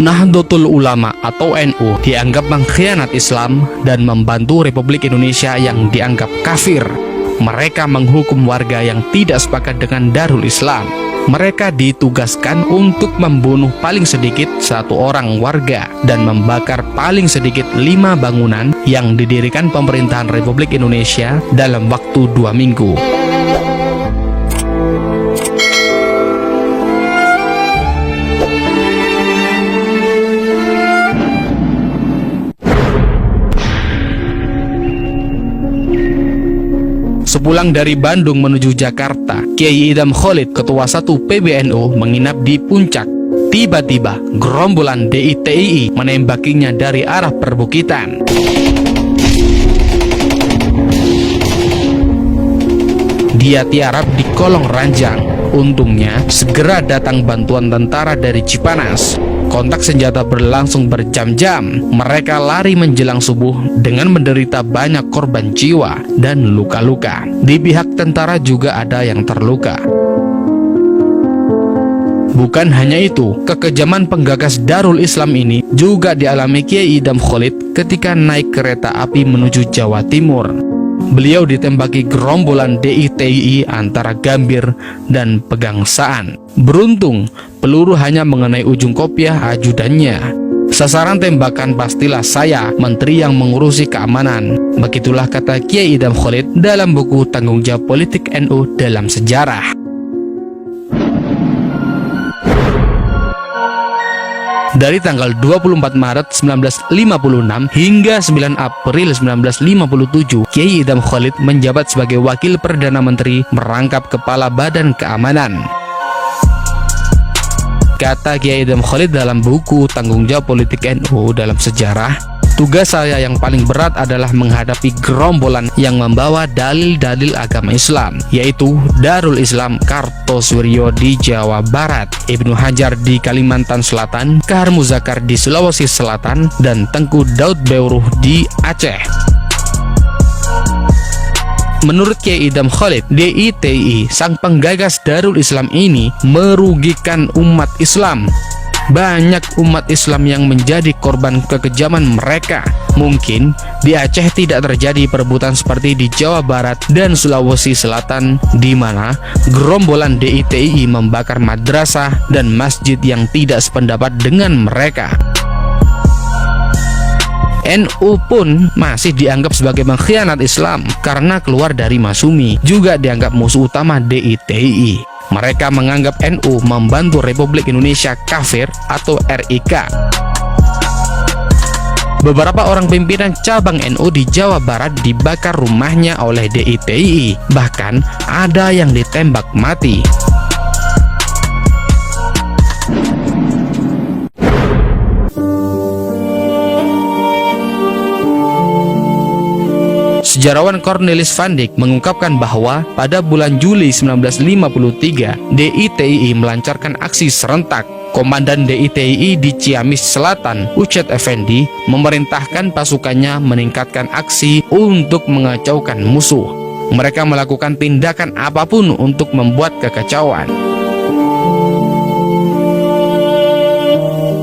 Nahdlatul Ulama atau NU dianggap mengkhianat Islam dan membantu Republik Indonesia yang dianggap kafir. Mereka menghukum warga yang tidak sepakat dengan Darul Islam. Mereka ditugaskan untuk membunuh paling sedikit 1 orang warga dan membakar paling sedikit 5 bangunan yang didirikan pemerintahan Republik Indonesia dalam waktu 2 minggu. Sepulang dari Bandung menuju Jakarta, Kiai Idham Khalid, Ketua 1 PBNU, menginap di Puncak. Tiba-tiba, gerombolan DITII menembakinya dari arah perbukitan. Dia tiarap di kolong ranjang. Untungnya, segera datang bantuan tentara dari Cipanas. Kontak senjata berlangsung berjam-jam. Mereka lari menjelang subuh dengan menderita banyak korban jiwa dan luka-luka. Di pihak tentara juga ada yang terluka. Bukan hanya itu, kekejaman penggagas Darul Islam ini juga dialami Kiai Idham Khalid ketika naik kereta api menuju Jawa Timur. Beliau ditembaki gerombolan DITII antara Gambir dan Pegangsaan. Beruntung, peluru hanya mengenai ujung kopiah ajudannya. Sasaran tembakan pastilah saya, menteri yang mengurusi keamanan. Begitulah kata Kiai Idham Khalid dalam buku Tanggung Jawab Politik NU dalam Sejarah. Dari tanggal 24 Maret 1956 hingga 9 April 1957, Kiai Idham Khalid menjabat sebagai Wakil Perdana Menteri merangkap Kepala Badan Keamanan. Kata Kiai Idham Khalid dalam buku Tanggung Jawab Politik NU dalam Sejarah, tugas saya yang paling berat adalah menghadapi gerombolan yang membawa dalil-dalil agama Islam, yaitu Darul Islam Kartosuryo di Jawa Barat, Ibnu Hajar di Kalimantan Selatan, Kahar Muzakar di Sulawesi Selatan, dan Tengku Daud Beuruh di Aceh. Menurut Kiai Idham Khalid, DITII, sang penggagas Darul Islam ini merugikan umat Islam. Banyak umat Islam yang menjadi korban kekejaman mereka. Mungkin di Aceh tidak terjadi perebutan seperti di Jawa Barat dan Sulawesi Selatan, di mana gerombolan DITII membakar madrasah dan masjid yang tidak sependapat dengan mereka. NU pun masih dianggap sebagai pengkhianat Islam karena keluar dari Masumi, juga dianggap musuh utama DITII. Mereka menganggap NU membantu Republik Indonesia kafir atau RIK. Beberapa orang pimpinan cabang NU di Jawa Barat dibakar rumahnya oleh DITII, bahkan ada yang ditembak mati. Sejarawan Cornelis van Dyk mengungkapkan bahwa pada bulan Juli 1953, DITII melancarkan aksi serentak. Komandan DITII di Ciamis Selatan, Ucet Effendi, memerintahkan pasukannya meningkatkan aksi untuk mengacaukan musuh. Mereka melakukan tindakan apapun untuk membuat kekacauan.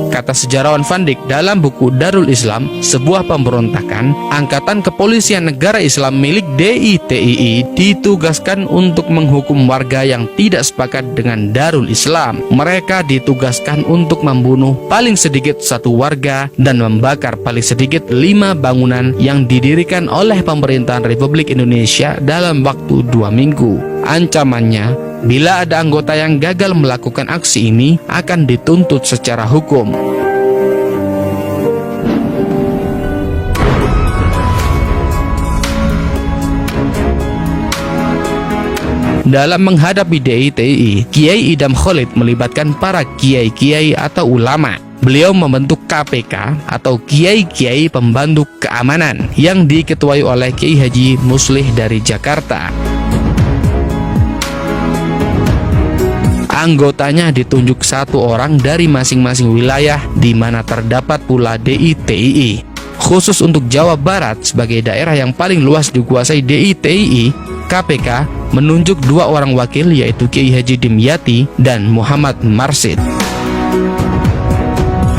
Kata sejarawan van Dyk dalam buku Darul Islam, sebuah pemberontakan, Angkatan Kepolisian Negara Islam milik DITII ditugaskan untuk menghukum warga yang tidak sepakat dengan Darul Islam. Mereka ditugaskan untuk membunuh paling sedikit 1 warga dan membakar paling sedikit 5 bangunan yang didirikan oleh pemerintahan Republik Indonesia dalam waktu 2 minggu. Ancamannya, bila ada anggota yang gagal melakukan aksi ini, akan dituntut secara hukum. Dalam menghadapi DITII, Kiai Idham Khalid melibatkan para kiai-kiai atau ulama. Beliau membentuk KPK atau Kiai-Kiai Pembantu Keamanan yang diketuai oleh Kiai Haji Muslih dari Jakarta. Anggotanya ditunjuk 1 orang dari masing-masing wilayah di mana terdapat pula DITII. Khusus untuk Jawa Barat sebagai daerah yang paling luas dikuasai DITII, KPK menunjuk 2 orang wakil, yaitu Kiai Haji Dimyati dan Muhammad Marsid.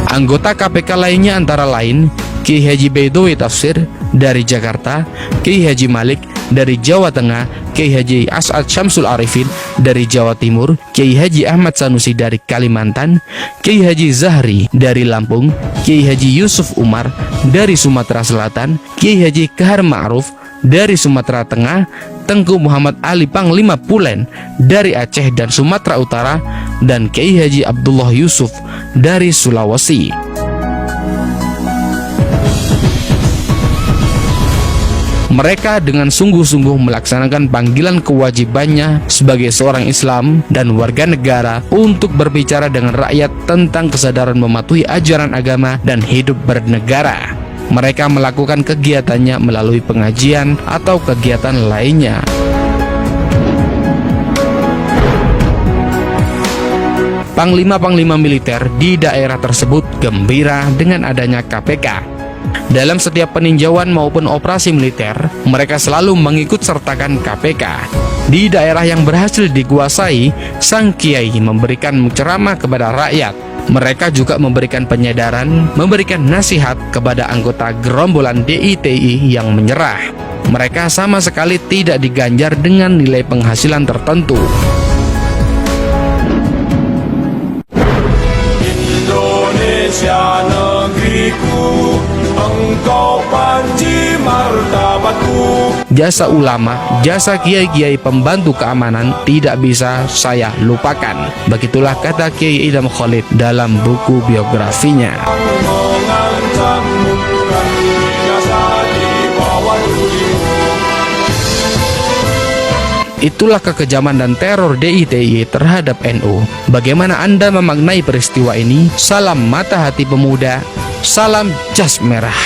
Anggota KPK lainnya antara lain Kiai Haji Baidowi Tafsir dari Jakarta, Kiai Haji Malik dari Jawa Tengah, Kiai Haji As'ad Syamsul Arifin dari Jawa Timur, Kiai Haji Ahmad Sanusi dari Kalimantan, Kiai Haji Zahri dari Lampung, Kiai Haji Yusuf Umar dari Sumatera Selatan, Kiai Haji Kahar Ma'ruf dari Sumatera Tengah, Tengku Muhammad Ali Panglima Pulen dari Aceh dan Sumatera Utara, dan Kiai Haji Abdullah Yusuf dari Sulawesi. Mereka dengan sungguh-sungguh melaksanakan panggilan kewajibannya sebagai seorang Islam dan warga negara untuk berbicara dengan rakyat tentang kesadaran mematuhi ajaran agama dan hidup bernegara. Mereka melakukan kegiatannya melalui pengajian atau kegiatan lainnya. Panglima-panglima militer di daerah tersebut gembira dengan adanya KPK. Dalam setiap peninjauan maupun operasi militer, mereka selalu mengikut sertakan KPK. Di daerah yang berhasil dikuasai, sang kiai memberikan ceramah kepada rakyat. Mereka juga memberikan penyadaran, memberikan nasihat kepada anggota gerombolan DI/TI yang menyerah. Mereka sama sekali tidak diganjar dengan nilai penghasilan tertentu. Indonesia negeriku, engkau panji martabatku. Jasa ulama, jasa kiai-kiai pembantu keamanan tidak bisa saya lupakan. Begitulah kata Kiai Idham Khalid dalam buku biografinya. Itulah kekejaman dan teror DI/TI terhadap NU. Bagaimana Anda memaknai peristiwa ini? Salam mata hati pemuda, salam jas merah.